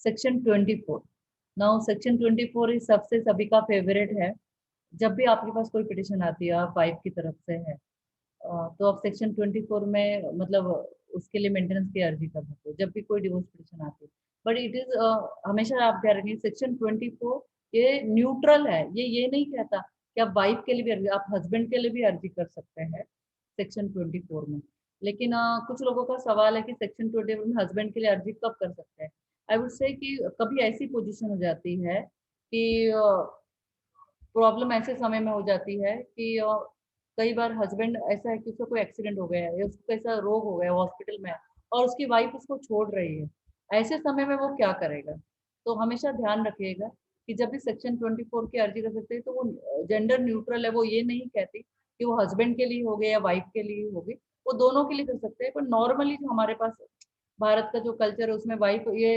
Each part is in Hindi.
सेक्शन 24। नाउ सेक्शन 24 इस सबसे सभी का फेवरेट है। जब भी आपके पास कोई पिटिशन आती है, आप वाइफ की तरफ से है, तो आप सेक्शन 24 में मतलब उसके लिए मेंटेनेंस की अर्जी कर सकते हो जब भी कोई डिवोर्स पिटिशन आती है। बट इट इज हमेशा आप कह रहे हैं सेक्शन 24 ये न्यूट्रल है, ये नहीं कहता कि आप वाइफ के लिए भी अर्जी, आप हस्बैंड के लिए भी अर्जी कर सकते हैं सेक्शन 24 में। लेकिन कुछ लोगों का सवाल है कि सेक्शन 24 में हस्बैंड के लिए अर्जी कब कर सकते हैं। आई वुड से कि कभी ऐसी पोजीशन हो जाती है कि प्रॉब्लम ऐसे समय में हो जाती है कि कई बार हस्बैंड ऐसा है कि उसका कोई एक्सीडेंट हो गया है या उसको ऐसा रोग हो गया हॉस्पिटल में है और उसकी वाइफ उसको छोड़ रही है। ऐसे समय में वो क्या करेगा। तो हमेशा ध्यान रखिएगा कि जब भी सेक्शन 24 की अर्जी कर सकते हैं तो वो जेंडर न्यूट्रल है, वो ये नहीं कहती कि वो हस्बैंड के लिए हो गई या वाइफ के लिए होगी, वो दोनों के लिए कर सकते हैं। पर नॉर्मली जो हमारे पास भारत का जो कल्चर है उसमें वाइफ ये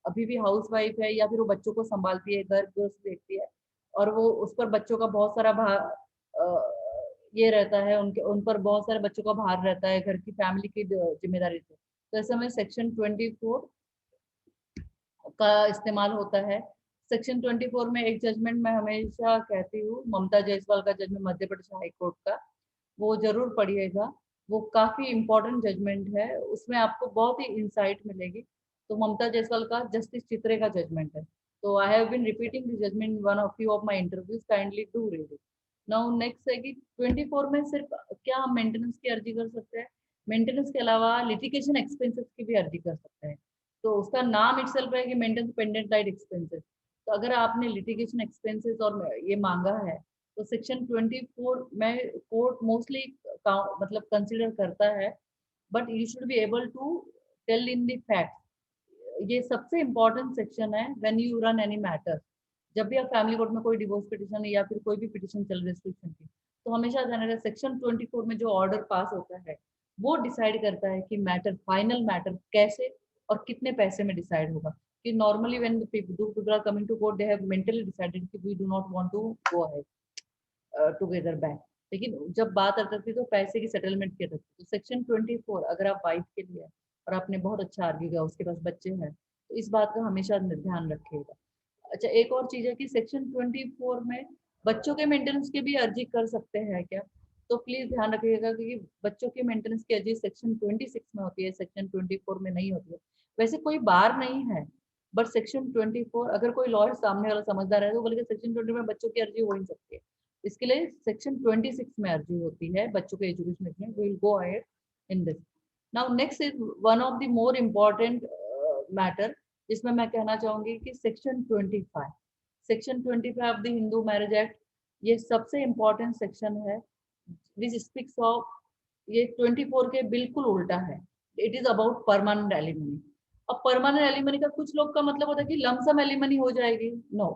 अभी भी हाउस वाइफ है या फिर वो बच्चों को संभालती है, घर गृहस्थ देखती है और वो उस पर बच्चों का बहुत सारा भार ये रहता है, उनके उन पर बहुत सारे बच्चों का भार रहता है घर की फैमिली की जिम्मेदारी से। तो ऐसे में सेक्शन 24 का इस्तेमाल होता है। सेक्शन 24 में एक जजमेंट मैं हमेशा कहती हूँ, ममता जायसवाल का judgement Madhya Pradesh high court का, वो जरूर पढ़िएगा। वो काफी इंपॉर्टेंट जजमेंट है, उसमें आपको बहुत ही इंसाइट मिलेगी। तो ममता जायसवाल का जस्टिस चित्रे का जजमेंट है। तो I have been repeating this judgement one of few of my interviews, kindly do read it. Now next है कि 24 में सिर्फ क्या हम मेंटेनेंस की अर्जी कर सकते हैं, मेंटेनेंस के अलावा लिटिगेशन एक्सपेंसेस की भी अर्जी कर सकते हैं। तो उसका नाम इटसेल्फ है कि मेंटेनेंस पेंडेंट लाइट एक्सपेंसेस। तो अगर आपने लिटिगेशन एक्सपेंसेस और ये मांगा है तो सेक्शन 24 में कोर्ट मोस्टली मतलब कंसिडर करता है। But you should be able to tell in the fact. ये सबसे इम्पोर्टेंट सेक्शन है when you run any matter. जब भी आप फैमिली कोर्ट में कोई डिवोर्स पिटिशन या फिर कोई भी पिटिशन चल रेस्ट्रिक्शन की, तो हमेशा ध्यान रखना सेक्शन 24 में जो ऑर्डर पास होता है वो डिसाइड करता है कि मैटर, फाइनल मैटर कैसे और कितने पैसे में डिसाइड होगा। कि normally when the people are coming to court they have mentally decided कि we do not want to go ahead together back. लेकिन जब बात आती थी तो पैसे की सेटलमेंट की रहती तो सेक्शन 24 अगर आप वाइफ के लिए है और आपने बहुत अच्छा आर्ग्यू किया, उसके पास बच्चे हैं, तो इस बात का हमेशा ध्यान रखिएगा। अच्छा, एक और चीज है कि सेक्शन 24 में बच्चों के मेंटेनेंस की भी अर्जी कर सकते हैं क्या। तो प्लीज ध्यान रखिएगा क्योंकि बच्चों की मेंटेनेंस की अर्जी सेक्शन 26 में होती है, सेक्शन 24 में नहीं होती है। वैसे कोई बार नहीं है, बट सेक्शन 24 अगर कोई लॉयर सामने वाला समझदार है तो बोलेगा सेक्शन 20 में बच्चों की अर्जी हो ही सकती है। इसके लिए सेक्शन 26 में अर्जी होती है बच्चों के एजुकेशन में। We will go ahead in this. Now next is one of the more important matter जिसमें मैं कहना चाहूंगी कि section 25, section 25 of the Hindu marriage act, ये सबसे इम्पोर्टेंट सेक्शन है विच स्पीक्स ऑफ, ये 24 के बिल्कुल उल्टा है। It is about permanent alimony. अब परमानेंट एलिमनी का कुछ लोग का मतलब होता है कि लमसम एलिमनी हो जाएगी। No,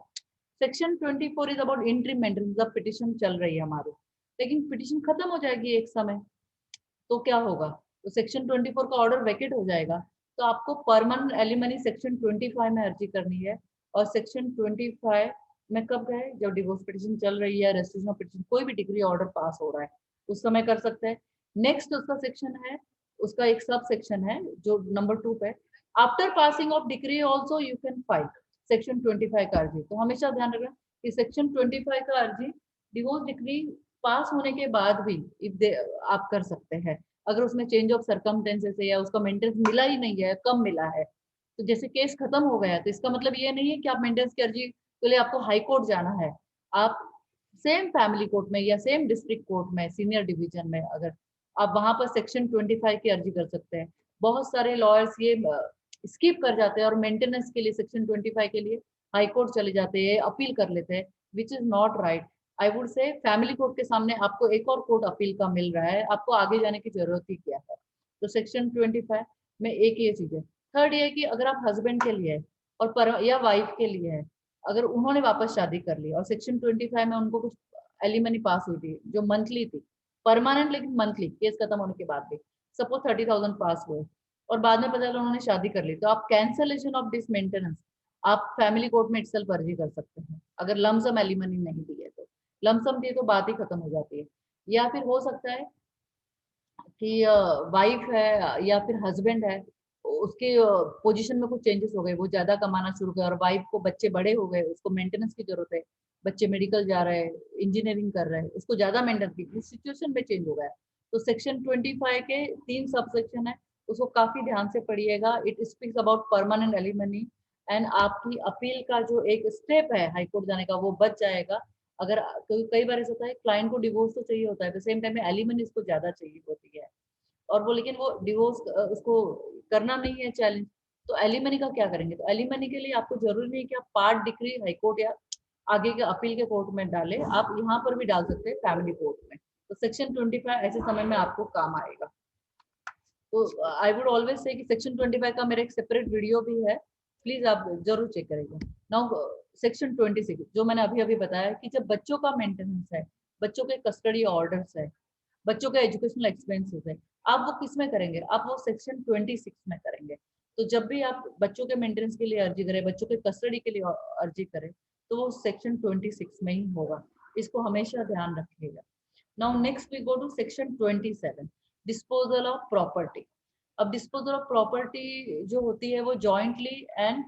section 24 is about interim maintenance. जब पिटिशन चल रही है हमारी, लेकिन पिटिशन खत्म हो जाएगी एक समय, तो क्या होगा, तो सेक्शन 24 का ऑर्डर वैकेट हो जाएगा। तो आपको परमानेंट एलिमनी सेक्शन 25 में अर्जी करनी है। और सेक्शन 25 में कब गए, जब डिवोर्स पिटिशन चल रही है, रेस्ट्रिक्शन ऑफ पिटिशन, कोई भी डिग्री ऑर्डर पास हो रहा है उस समय कर सकते हैं। नेक्स्ट उसका सेक्शन है, उसका एक सब सेक्शन है जो नंबर 2 पे, after passing of degree also you can file section 25 का अर्जी। तो हमेशा ध्यान रखना कि सेक्शन 25 का अर्जी डिवोर्स डिग्री पास होने के बाद भी इफ दे आप कर सकते हैं। अगर उसमें चेंज ऑफ सर्कमटेंसेस है या उसका मेंटेनेंस मिला ही नहीं है, कम मिला है, तो जैसे केस खत्म हो गया तो इसका मतलब ये नहीं है कि आप मेंटेनेंस की अर्जी के लिए आपको हाई कोर्ट जाना है। आप सेम फैमिली कोर्ट में या सेम डिस्ट्रिक्ट कोर्ट में सीनियर डिवीजन में अगर आप वहां पर सेक्शन 25 की अर्जी कर सकते हैं। बहुत सारे लॉयर्स ये स्किप कर जाते हैं और मेंटेनेंस के लिए सेक्शन 25 के लिए हाई कोर्ट चले जाते हैं, अपील कर लेते हैं, which is not right. I would say family court के सामने आपको एक और कोर्ट अपील का मिल रहा है, आपको आगे जाने की जरूरत ही क्या है। तो सेक्शन 25 में एक ये चीज है। थर्ड ये कि अगर आप हस्बैंड के लिए है और या वाइफ के लिए है, अगर उन्होंने वापस शादी कर ली और सेक्शन 25 में उनको कुछ एलिमनी पास हुई थी जो मंथली थी, परमानेंट लेकिन मंथली, केस खत्म होने के बाद भी, सपोज 30,000 पास हुए और बाद में पता चला उन्होंने शादी कर ली, तो आप कैंसलेशन ऑफ दिस मेंटेनेंस आप फैमिली कोर्ट में इटसेल्फ अर्जी कर सकते हैं। अगर लमसम एलिमनी नहीं दी है तो लमसम दी तो बात ही खत्म हो जाती है। या फिर हो सकता है कि वाइफ है या फिर हस्बैंड है, उसके पोजीशन में कुछ चेंजेस हो गए, वो ज्यादा कमाना शुरू किया, और वाइफ को बच्चे बड़े हो गए, उसको मेंटेनेंस की जरूरत है, बच्चे मेडिकल जा रहे हैं, इंजीनियरिंग कर रहे हैं, उसको ज्यादा मेंटेनेंस की, उस सिचुएशन में चेंज हो गया। तो सेक्शन 25 के 3 सब सेक्शन है, उसको काफी ध्यान से पढ़िएगा। It speaks about permanent alimony, and आपकी अपील का जो एक स्टेप है हाईकोर्ट जाने का, वो बच जाएगा। अगर कई बार ऐसा होता है क्लाइंट को डिवोर्स तो चाहिए होता है, एट द सेम टाइम में एलिमनी उसको ज्यादा चाहिए होती है, और वो लेकिन वो डिवोर्स उसको करना नहीं है चैलेंज, तो एलिमनी का क्या करेंगे? तो एलिमनी के लिए आपको जरूरी नहीं है कि आप पार्ट डिक्री हाईकोर्ट या आगे के अपील के कोर्ट में डालें, आप यहाँ पर भी डाल सकते हैं फैमिली कोर्ट में। तो सेक्शन 25 ऐसे समय में आपको काम आएगा। तो आई वुड ऑलवेज से कि सेक्शन 25 का मेरा एक सेपरेट वीडियो भी है, प्लीज आप जरूर चेक करेंगे। नाउ सेक्शन 26 जो मैंने अभी अभी बताया कि जब बच्चों का मेंटेनेंस है, बच्चों के कस्टडी ऑर्डर्स है, बच्चों के एजुकेशनल एक्सपेंसेस है, आप वो किस में करेंगे? आप वो सेक्शन 26 में करेंगे। तो जब भी आप बच्चों के मेंटेनेंस के लिए अर्जी करें, बच्चों के कस्टडी के लिए अर्जी करें, तो वो सेक्शन 26 में ही होगा, इसको हमेशा ध्यान रखिएगा। Now next we go to section 27, disposal of property. अब डिस्पोजल ऑफ प्रॉपर्टी जो होती है वो जॉइंटली एंड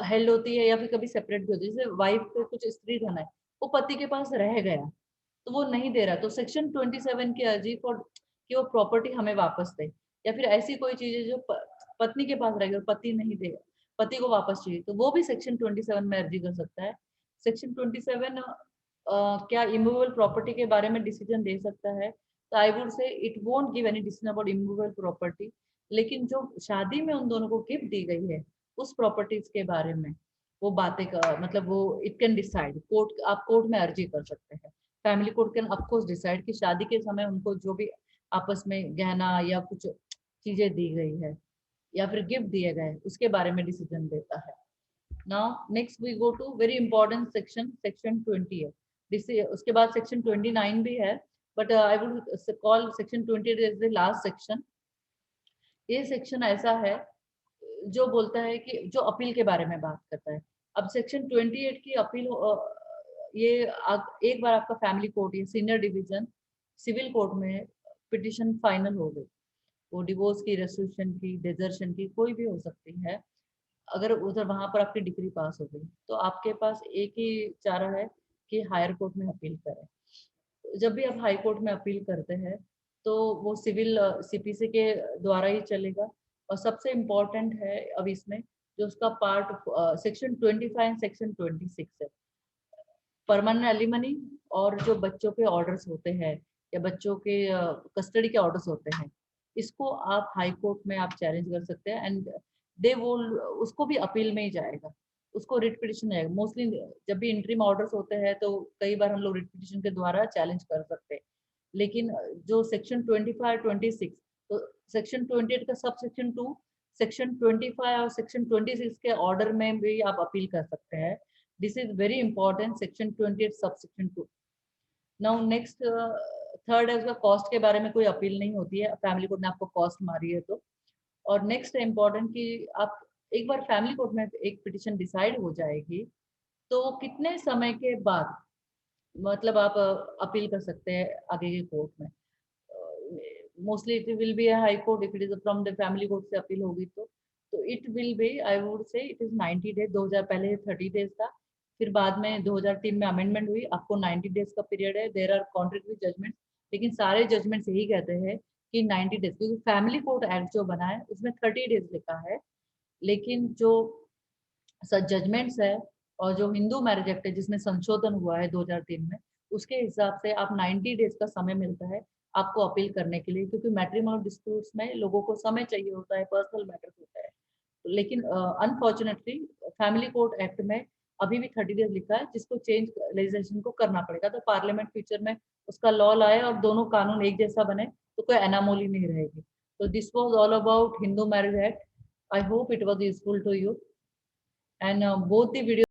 हेल्ड होती है, या फिर कभी सेपरेट भी होती है। जैसे वाइफ को कुछ स्त्री धन है, वो पति के पास रह गया, तो वो नहीं दे रहा, तो सेक्शन 27 की अर्जी फॉर कि वो प्रॉपर्टी हमें वापस दे, या फिर ऐसी कोई चीज है जो पत्नी के पास रह गई और पति नहीं दे, पति को वापस चाहिए, तो वो भी सेक्शन 27 में अर्जी कर सकता है। सेक्शन 27 क्या इमूवेबल प्रॉपर्टी के बारे में डिसीजन दे सकता है? तो I would say it won't give any decision about immovable property, लेकिन जो शादी में उन दोनों को गिफ्ट दी गई है उस प्रॉपर्टीज के बारे में वो बातें का मतलब वो इट कैन डिसाइड, कोर्ट, आप कोर्ट में अर्जी कर सकते हैं। Family court can of course decide कि शादी के समय उनको जो भी आपस में गहना या कुछ चीजें दी गई है या फिर गिफ्ट दिए गए उसके बारे में डिसीजन देता है। Now next we go to very important section, section 20 है। उसके बाद सेक्शन 29 भी है, but I would call section 28 is the last section. ये सेक्शन ऐसा है जो बोलता है कि जो अपील के बारे में बात करता है। अब सेक्शन 28 की अपील ये एक बार आपका फैमिली कोर्ट या सीनियर डिवीजन सिविल कोर्ट में पिटिशन फाइनल हो गई, वो डिवोर्स की, रेस्टिट्यूशन की, डिजर्शन की, कोई भी हो सकती है। अगर उधर वहां पर आपकी डिग्री पास हो गई तो आपके पास एक ही चारा है कि हायर कोर्ट में अपील करें। जब भी आप हाई कोर्ट में अपील करते हैं तो वो सिविल सीपीसी के द्वारा ही चलेगा। और सबसे इम्पोर्टेंट है अब इसमें जो उसका पार्ट सेक्शन 25 एंड सेक्शन 26 है, परमानेंट एलिमनी और जो बच्चों के ऑर्डर्स होते हैं या बच्चों के कस्टडी के ऑर्डर्स होते हैं, इसको आप हाई कोर्ट में आप चैलेंज कर सकते हैं, एंड दे वो उसको भी अपील में ही जाएगा, उसको रिट पिटिशन जाएगा। मोस्टली जब भी इंटरिम ऑर्डर्स होते हैं तो कई बार हम लोग रिट पिटिशन के द्वारा चैलेंज कर सकते हैं, लेकिन जो सेक्शन 25 26, तो सेक्शन 28 का सब सेक्शन 2, सेक्शन 25 और सेक्शन 26 के ऑर्डर में भी आप अपील कर सकते हैं। This is very important, section 28 sub section 2। Now next third है उसका कॉस्ट के बारे में कोई अपील नहीं होती है, फैमिली कोर्ट ने आपको कॉस्ट मारी है तो। और नेक्स्ट है इम्पोर्टेंट कि आप एक बार फैमिली कोर्ट में एक पिटिशन डिसाइड हो जाएगी तो कितने समय के बाद मतलब आप अपील कर सकते हैं आगे के कोर्ट में। Mostly it will be high court, if it is from the family court से अपील होगी तो it will be, I would say it is 90 days. 2000 पहले 30 डेज था, फिर बाद में 2003 में अमेंडमेंट हुई, आपको 90 डेज का पीरियड है। देर आर कॉन्ट्रेक्टरी जजमेंट, लेकिन सारे जजमेंट यही कहते हैं कि 90 डेज, क्योंकि फैमिली कोर्ट एक्ट जो बना है उसमें 30 डेज लिखा है, लेकिन जो जजमेंट्स है और जो हिंदू मैरिज एक्ट है जिसमें संशोधन हुआ है 2003 में, उसके हिसाब से आप 90 डेज का समय मिलता है आपको अपील करने के लिए, क्योंकि मैट्रिमोनियल डिस्प्यूट्स में लोगों को समय चाहिए होता है, पर्सनल मैटर होता है। लेकिन अनफॉर्चुनेटली फैमिली कोर्ट एक्ट में अभी भी 30 डेज लिखा है, जिसको चेंज लेजिस्लेशन को करना पड़ेगा, तो पार्लियामेंट फ्यूचर में उसका लॉ लाए और दोनों कानून एक जैसा बने तो कोई एनामोली नहीं रहेगी। तो this was all about Hindu marriage act. I hope it was useful to you, and both the videos